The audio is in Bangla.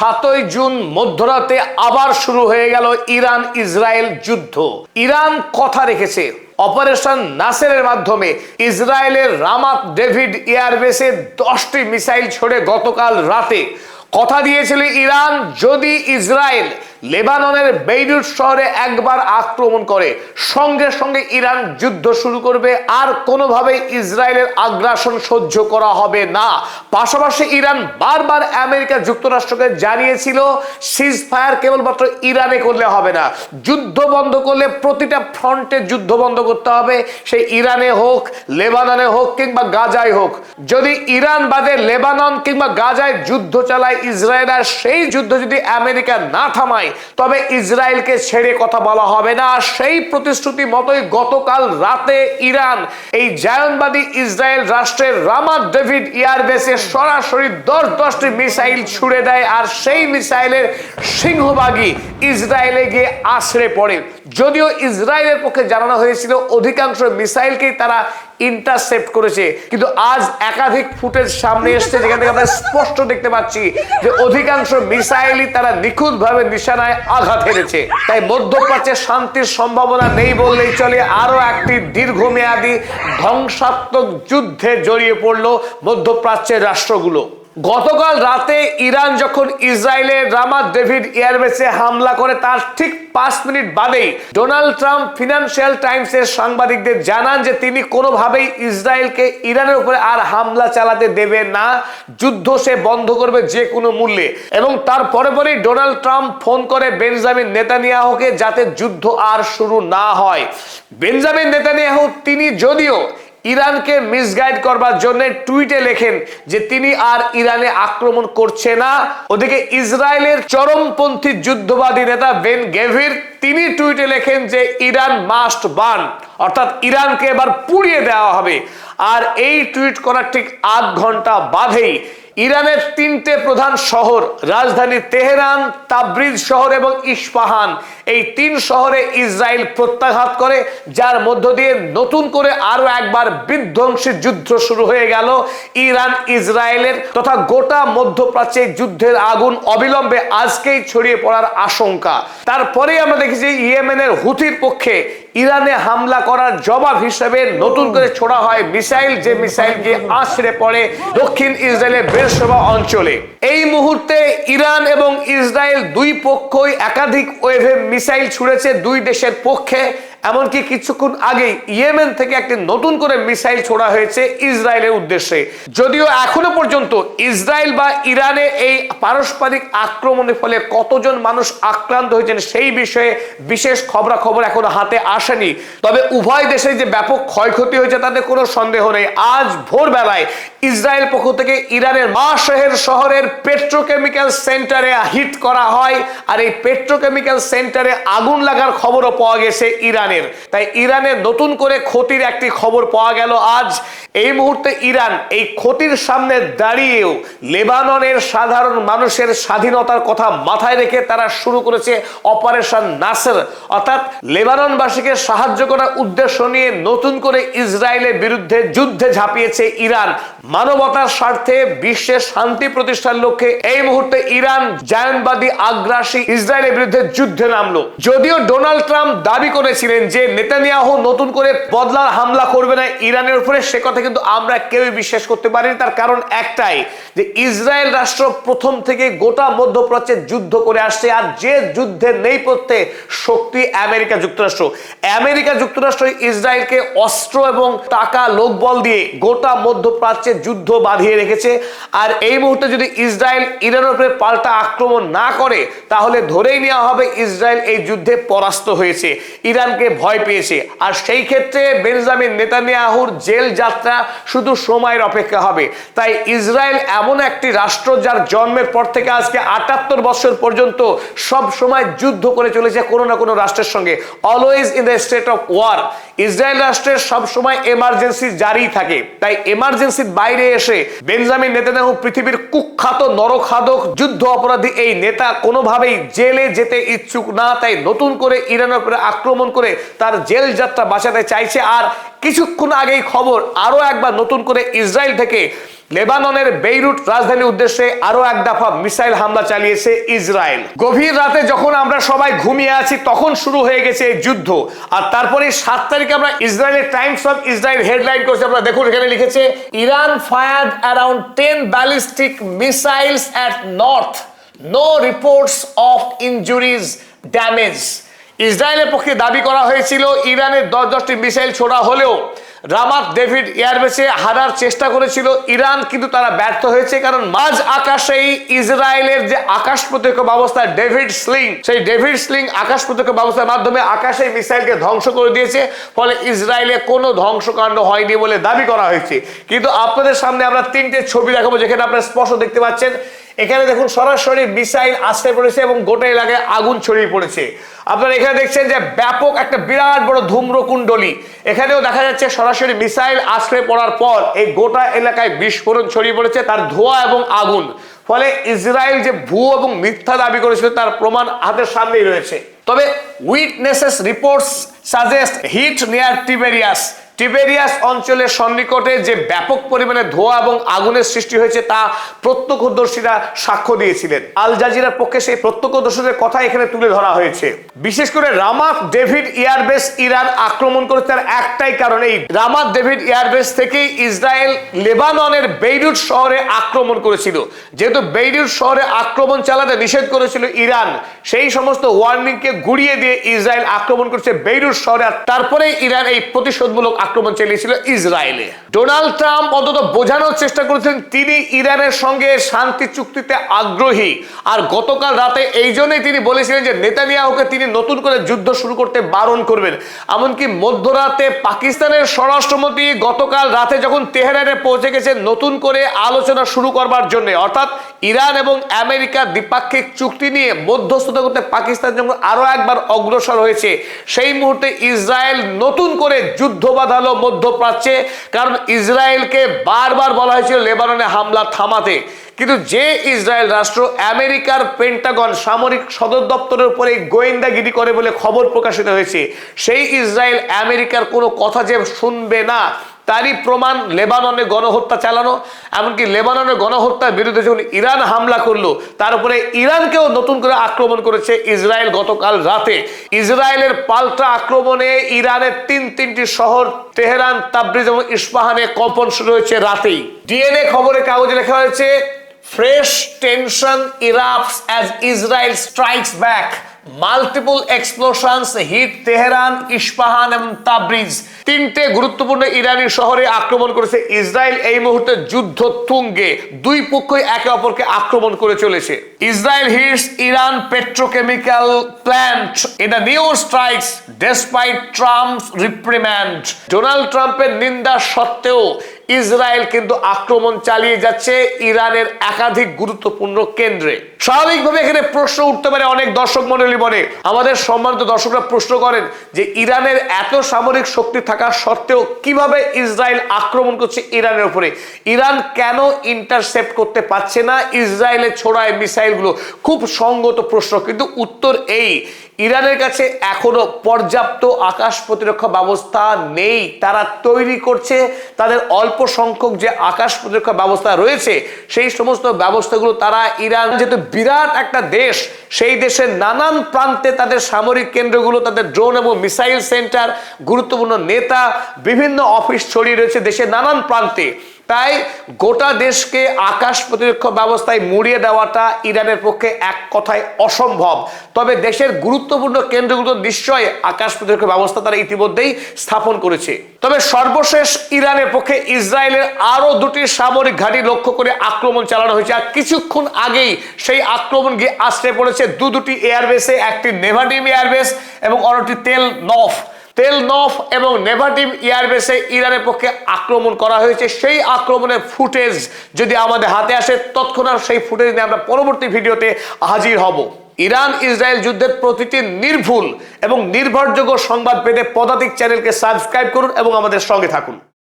7ই জুন মধ্যরাতে আবার শুরু হয়ে গেল ইরান ইসরায়েল যুদ্ধ। ইরান কথা রেখেছে, অপারেশন নাসেরের মাধ্যমে ইসরায়েলের রামাত ডেভিড এয়ারবেসে 10টি মিসাইল ছোড়ে গতকাল রাতে কথা দিয়েছিল ইরান, যদি ইসরায়েল লেবাননের বেইরুত শহরে একবার আক্রমণ করে সঙ্গে সঙ্গে ইরান যুদ্ধ শুরু করবে, আর কোনোভাবেই ইসরায়েলের আগ্রাসন সহ্য করা হবে না। পাশাপাশি ইরান বারবার আমেরিকা যুক্তরাষ্ট্রকে জানিয়েছিল সিজ ফায়ার কেবলমাত্র ইরানে করলে হবে না, যুদ্ধ বন্ধ করলে প্রতিটা ফ্রন্টে যুদ্ধ বন্ধ করতে হবে, সে ইরানে হোক, লেবাননে হোক কিংবা গাজায় হোক। যদি ইরান বাদে লেবানন কিংবা গাজায় যুদ্ধ চালায় ইসরায়েল, আর সেই যুদ্ধ যদি আমেরিকা না থামায় তবে ইসরায়েলকে ছেড়ে কথা বলা হবে না। সেই প্রতিশ্রুতি মতোই গতকাল রাতে ইরান এই জায়নবাদী ইসরায়েল রাষ্ট্রের রামাত ডেভিড এয়ারবেসে সরাসরি 10টি মিসাইল ছুড়ে দেয়, আর সেই মিসাইলের সিংহভাগই ইসরায়েলে গিয়ে আছড়ে পড়ে। যদিও ইসরায়েলের পক্ষে জানানো হয়েছিল অধিকাংশ মিসাইলকেই তারা ইন্টারসেপ্ট করেছে, কিন্তু আজ একাধিক ফুটেজ সামনে এসেছে যেখান থেকে আমরা স্পষ্ট দেখতে পাচ্ছি যে অধিকাংশ মিসাইলই তারা নিখুঁতভাবে নিশানায় আঘাত হেরেছে। তাই মধ্যপ্রাচ্যে শান্তির সম্ভাবনা নেই বললেই চলে, আরো একটি দীর্ঘমেয়াদী ধ্বংসাত্মক যুদ্ধে জড়িয়ে পড়ল মধ্যপ্রাচ্যের রাষ্ট্রগুলো। গতকাল রাতে ইরান যখন ইসরায়েলের রামাত ডেভিড এয়ারবেসে হামলা করে তার ঠিক 5 মিনিট বাদেই ডোনাল্ড ট্রাম্প ফিনান্সিয়াল টাইমসের সাংবাদিকদের জানান যে তিনি কোনোভাবেই ইসরায়েলকে ইরানের উপরে আর হামলা চালাতে দেবে না, যুদ্ধ সে বন্ধ করবে যে কোনো মূল্যে। এবং তার পরেই ডোনাল্ড ট্রাম্প ফোন করে বেঞ্জামিন নেতানিয়াহুকে যাতে যুদ্ধ আর শুরু না হয়। বেঞ্জামিন নেতানিয়াহু তিনি যদিও ইরানকে মিসগাইড করবার জন্য টুইটে লেখেন যে তিনি আর ইরানে আক্রমণ করছে না। ওদিকে ইসরায়েলের চরমপন্থী যুদ্ধবাদী নেতা বেন গেভির তিনি টুইটে লেখেন যে ইরান মাস্ট বার্ন, অর্থাৎ ইরানকে এবার পুড়িয়ে দেওয়া হবে। আর এই টুইট করার ঠিক 8 ঘন্টা বাদেই ইরানের 3টে প্রধান শহর রাজধানী তেহরান, তাবরিজ শহর এবং ইস্পাহান, এই 3 শহরে ইসরায়েল প্রত্যাঘাত করে, যার মধ্য দিয়ে নতুন করে আরো একবার বিধ্বংসী যুদ্ধ শুরু হয়ে গেল ইরান ইসরায়েলের, তথা গোটা মধ্যপ্রাচ্যে যুদ্ধের আগুন অবিলম্বে আজকেই ছড়িয়ে পড়ার আশঙ্কা। তারপরেই আমরা দেখেছি ইয়েমেনের হুথির পক্ষে ইরানে হামলা করার জবাব হিসেবে নতুন করে ছোড়া হয় মিসাইল, যে মিসাইল গিয়ে আছড়ে পড়ে দক্ষিণ ইসরায়েলের বেরশেবা অঞ্চলে। এই মুহূর্তে ইরান এবং ইসরায়েল দুই পক্ষই একাধিক ওয়েভে মিসাইল ছুড়েছে দুই দেশের পক্ষে। এমনকি কিছুক্ষণ আগে ইয়েমেন থেকে একটি নতুন করে মিসাইল ছোড়া হয়েছে ইসরায়েলের উদ্দেশ্যে। যদিও এখনো পর্যন্ত ইসরায়েল বা ইরানে এই পারস্পরিক আক্রমণের ফলে কতজন মানুষ আক্রান্ত হয়েছেন সেই বিষয়ে বিশেষ খবরাখবর এখনো হাতে আসেনি, তবে উভয় দেশে যে ব্যাপক ক্ষয়ক্ষতি হয়েছে তাতে কোনো সন্দেহ নেই। আজ ভোরবেলায় ইসরায়েল পক্ষ থেকে ইরানের মাশহের শহরের পেট্রোকেমিক্যাল সেন্টারে হিট করা হয়, আর এই পেট্রোকেমিক্যাল সেন্টারে আগুন লাগার খবরও পাওয়া গেছে ইরানের। তাই ইরানের নতুন করে ক্ষতির একটি খবর পাওয়া গেল আজ। এই মুহূর্তে ইরান এই ক্ষতির সামনে দাঁড়িয়েও লেবাননের সাধারণ মানুষের স্বাধীনতার কথা মাথায় রেখে তারা শুরু করেছে অপারেশন নাসের, অর্থাৎ লেবাননবাসীকে সাহায্য করার উদ্দেশ্য নিয়ে নতুন করে ইসরায়েলের বিরুদ্ধে যুদ্ধে ঝাঁপিয়েছে ইরান। মানবতার স্বার্থে বিশ্বের শান্তি প্রতিষ্ঠার লক্ষ্যে এই মুহূর্তে ইরান জায়নবাদী আগ্রাসী ইসরায়েলের বিরুদ্ধে যুদ্ধে নামলো। যদিও ডোনাল্ড ট্রাম্প দাবি করেছিলেন যে নেতানিয়াহু নতুন করে বদলার হামলা করবে না ইরানের উপরে, সে কথা কিন্তু আমরা কেউই বিশ্বাস করতে পারিনি। তার কারণ একটাই, যে ইসরায়েল রাষ্ট্র প্রথম থেকে গোটা মধ্যপ্রাচ্যে যুদ্ধ করে আসছে, আর যে যুদ্ধের নেপথ্যে শক্তি আমেরিকা যুক্তরাষ্ট্র। আমেরিকা যুক্তরাষ্ট্র ইসরায়েলকে অস্ত্র এবং টাকা লোকবল দিয়ে গোটা মধ্যপ্রাচ্যে যুদ্ধ বাঁধিয়ে রেখেছে। আর এই মুহূর্তে যদি ইসরায়েল ইরানের উপরে পাল্টা আক্রমণ না করে তাহলে ধরেই নেওয়া হবে ইসরায়েল এই যুদ্ধে পরাস্ত হয়েছে, ইরানকে ভয় পেয়েছে। আর সেই ক্ষেত্রে বেঞ্জামিন নেতানিয়াহুর জেল যাত্রা শুধু সময়ের অপেক্ষা হবে। তাই ইসরায়েল এমন একটি রাষ্ট্র যার জন্মের পর থেকে আজকে 78 বছর পর্যন্ত সব সময় যুদ্ধ করে চলেছে কোনো না কোনো রাষ্ট্রের সঙ্গে, always in the state of war. Israel রাষ্ট্রের সব সময় এমার্জেন্সি জারি থাকে। তাই এমার্জেন্সির বাইরে এসে বেঞ্জামিন নেতানিয়াহু পৃথিবীর কুখ্যাত নরখাদক যুদ্ধ অপরাধী এই নেতা কোনোভাবেই জেলে যেতে ইচ্ছুক না। তাই নতুন করে ইরানের উপরে আক্রমণ করে তার জেল যাত্রা বাঁচাতে চাইছে। আর কিছুক্ষণ আগেই খবর আরো একবার নতুন করে ইসরায়েল থেকে লেবাননের বেইরুট রাজধানীর উদ্দেশ্যে আরো এক দফা মিসাইল হামলা চালিয়েছে ইসরায়েল। গভীর রাতে যখন আমরা সবাই ঘুমিয়ে আছি তখন শুরু হয়ে গেছে এই যুদ্ধ। আর তারপরে 7 তারিখে আমরা ইসরায়েলের টাইমস অফ ইসরায়েল হেডলাইন করেছে, আপনারা দেখুন এখানে লিখেছে, Iran fired around 10 ballistic missiles at north, no reports of injuries damage. ইসরায়েলের পক্ষে দাবি করা হয়েছিল ইরানের 10টি মিসাইল ছোড়া হলেও রামাত ডেভিড এয়ারবেসে হারার চেষ্টা করেছিল ইরান, কিন্তু তারা ব্যর্থ হয়েছে। কারণ মাঝ আকাশেই ইসরায়েলের যে আকাশ প্রতিরক্ষা ব্যবস্থা ডেভিড স্লিং, সেই ডেভিড স্লিং আকাশ প্রতিরক্ষা ব্যবস্থার মাধ্যমে আকাশে মিসাইলকে ধ্বংস করে দিয়েছে। ফলে ইসরায়েলে কোনো ধ্বংসকাণ্ড হয়নি বলে দাবি করা হয়েছে। কিন্তু আপনাদের সামনে আমরা 3টে ছবি দেখাবো যেখানে আপনারা স্পষ্ট দেখতে পাচ্ছেন। এখানে দেখুন সরাসরি মিসাইল আশ্রয় পড়েছে এবং গোটা এলাকায় আগুন ছড়িয়ে পড়েছে। আপনারা এখানে দেখছেন যে ব্যাপক একটা বিরাট বড় ধূম্রকুণ্ডলী, এখানেও দেখা যাচ্ছে সরাসরি মিসাইল আশ্রয় পড়ার পর এই গোটা এলাকায় বিস্ফোরণ ছড়িয়ে পড়েছে, তার ধোঁয়া এবং আগুন। ফলে ইসরায়েল যে ভুয়ো এবং মিথ্যা দাবি করেছিল তার প্রমাণ হাতের সামনেই রয়েছে। তবে witnesses reports suggest hit near Tiberias অঞ্চলের সন্নিকটে যে ব্যাপক পরিমাণে ধোঁয়া এবং আগুনের সৃষ্টি হয়েছে তা প্রত্যক্ষদর্শীরা সাক্ষ্য দিয়েছিলেন। আল জাজিরার পক্ষে সেই প্রত্যক্ষদর্শীদের কথা এখানে তুলে ধরা হয়েছে। বিশেষ করে রামাত ডেভিড এয়ারবেস ইরান আক্রমণ করেছে তার একটাই কারণ, এই রামাত ডেভিড এয়ারবেস থেকেই ইসরায়েল লেবাননের বেইরুট শহরে আক্রমণ করেছিল। যেহেতু বেইরুট শহরে আক্রমণ চালাতে নিষেধ করেছিল ইরান, সেই সমস্ত ওয়ার্নিংকে গুড়িয়ে দিয়ে ইসরায়েল আক্রমণ করেছে বেইরুট শহরে। আর তারপরে ইরান এই প্রতিশোধমূলক আক্রমণ চালিয়েছিল ইসরায়েলে। ডোনাল্ড ট্রাম্প অন্তত বোঝানোর চেষ্টা করেছেন তিনি ইরানের সঙ্গে শান্তি চুক্তিতে আগ্রহী। আর গতকাল রাতে এই জন্যই তিনি বলেছিলেন যে নেতানিয়াহুকে তিনি নতুন করে যুদ্ধ শুরু করতে বারণ করবেন। এমনকি মধ্যরাতে পাকিস্তানের স্বরাষ্ট্রমন্ত্রী গতকাল রাতে যখন তেহরানে পৌঁছে গেছেন নতুন করে আলোচনা শুরু করবার জন্য, অর্থাৎ ইরান এবং আমেরিকা দ্বিপাক্ষিক চুক্তি নিয়ে মধ্যস্থতা করতে পাকিস্তান যখন আরো একবার অগ্রসর হয়েছে, সেই মুহূর্তে ইসরায়েল নতুন করে যুদ্ধ বাঁধালো মধ্যপ্রাচ্যে। কারণ ইসরায়েলকে বারবার বলা হয়েছিল লেবাননে হামলা থামাতে, কিন্তু যে ইসরায়েল রাষ্ট্র আমেরিকার পেন্টাগন সামরিক সদর দপ্তরের উপরে গোয়েন্দাগিরি করে বলে খবর প্রকাশিত হয়েছে, সেই ইসরায়েল আমেরিকার কোনো কথা যে শুনবে না তারই প্রমাণ লেবাননে গণহত্যা চালানো। এমনকি লেবাননের গণহত্যার বিরুদ্ধে যখন ইরান হামলা করলো তার উপরে ইরানকেও নতুন করে আক্রমণ করেছে ইসরায়েল গতকাল রাতে। ইসরায়েলের পাল্টা আক্রমণে ইরানের তিনটি শহর তেহরান, তাবরিজ এবং ইস্পাহানে কম্পন শুরু হয়েছে রাতেই। ডিএনএ খবরের কাগজে লেখা হয়েছে, fresh tension erupts as Israel strikes back, multiple explosions hit Tehran, Isfahan এবং তাবরিজ। 3টে গুরুত্বপূর্ণ ইরানি শহরে আক্রমণ করেছে ইসরায়েল। এই মুহূর্তে যুদ্ধ তুঙ্গে, দুই পক্ষই একে অপরকে আক্রমণ করে চলেছে। Israel hits Iran petrochemical plant in a new strikes despite Trump's reprimand. Donald ট্রাম্পের নিন্দা সত্ত্বেও ইসরায়েল কিন্তু আক্রমণ চালিয়ে যাচ্ছে ইরানের একাধিক গুরুত্বপূর্ণ কেন্দ্রে। স্বাভাবিকভাবে এখানে প্রশ্ন উঠতে পারে অনেক দর্শক মণ্ডলী মনে, আমাদের সম্মানিত দর্শকরা প্রশ্ন করেন যে ইরানের এত সামরিক শক্তি থাকা সত্ত্বেও কিভাবে ইসরায়েল আক্রমণ করছে ইরানের উপরে, ইরান কেন ইন্টারসেপ্ট করতে পারছে না ইসরায়েলের ছোড়ায় মিসাইলগুলো? খুব সঙ্গত প্রশ্ন, কিন্তু উত্তর এই, ইরানের কাছে এখনো পর্যাপ্ত আকাশ প্রতিরক্ষা ব্যবস্থা নেই। তারা তৈরি করছে তাদের অল্প সংখ্যক যে আকাশ প্রতিরক্ষা ব্যবস্থা রয়েছে সেই সমস্ত ব্যবস্থাগুলো তারা, ইরান যেহেতু বিরাট একটা দেশ, সেই দেশের নানান প্রান্তে তাদের সামরিক কেন্দ্রগুলো, তাদের ড্রোন এবং মিসাইল সেন্টার, গুরুত্বপূর্ণ নেতা, বিভিন্ন অফিস ছড়িয়ে রয়েছে দেশের নানান প্রান্তে। তাই গোটা দেশকে আকাশ প্রতিরক্ষা ব্যবস্থায় মুড়িয়ে দেওয়াটা ইরানের পক্ষে এক কথায় অসম্ভব। তবে দেশের গুরুত্বপূর্ণ কেন্দ্রগুলো নিশ্চয়ই আকাশ প্রতিরক্ষা ব্যবস্থা তারা ইতিমধ্যেই স্থাপন করেছে। তবে সর্বশেষ ইরানের পক্ষে ইসরায়েলের আরো 2টি সামরিক ঘাঁটি লক্ষ্য করে আক্রমণ চালানো হয়েছে। আর কিছুক্ষণ আগেই সেই আক্রমণ গিয়ে আশ্রয় পড়েছে দুটি এয়ারবেসে, একটি নেভাটিম এয়ারবেস এবং অন্যটি তেল নফ এবং নেভাটিম এয়ারবেসে ইরানের পক্ষে আক্রমণ করা হয়েছে। সেই আক্রমণের ফুটেজ যদি আমাদের হাতে আসে তৎক্ষণাৎ সেই ফুটেজ নিয়ে আমরা পরবর্তী ভিডিওতে হাজির হব। ইরান ইসরায়েল যুদ্ধের প্রতিটি নির্ভুল এবং নির্ভরযোগ্য সংবাদ পেতে পদাতিক চ্যানেলকে সাবস্ক্রাইব করুন এবং আমাদের সঙ্গে থাকুন।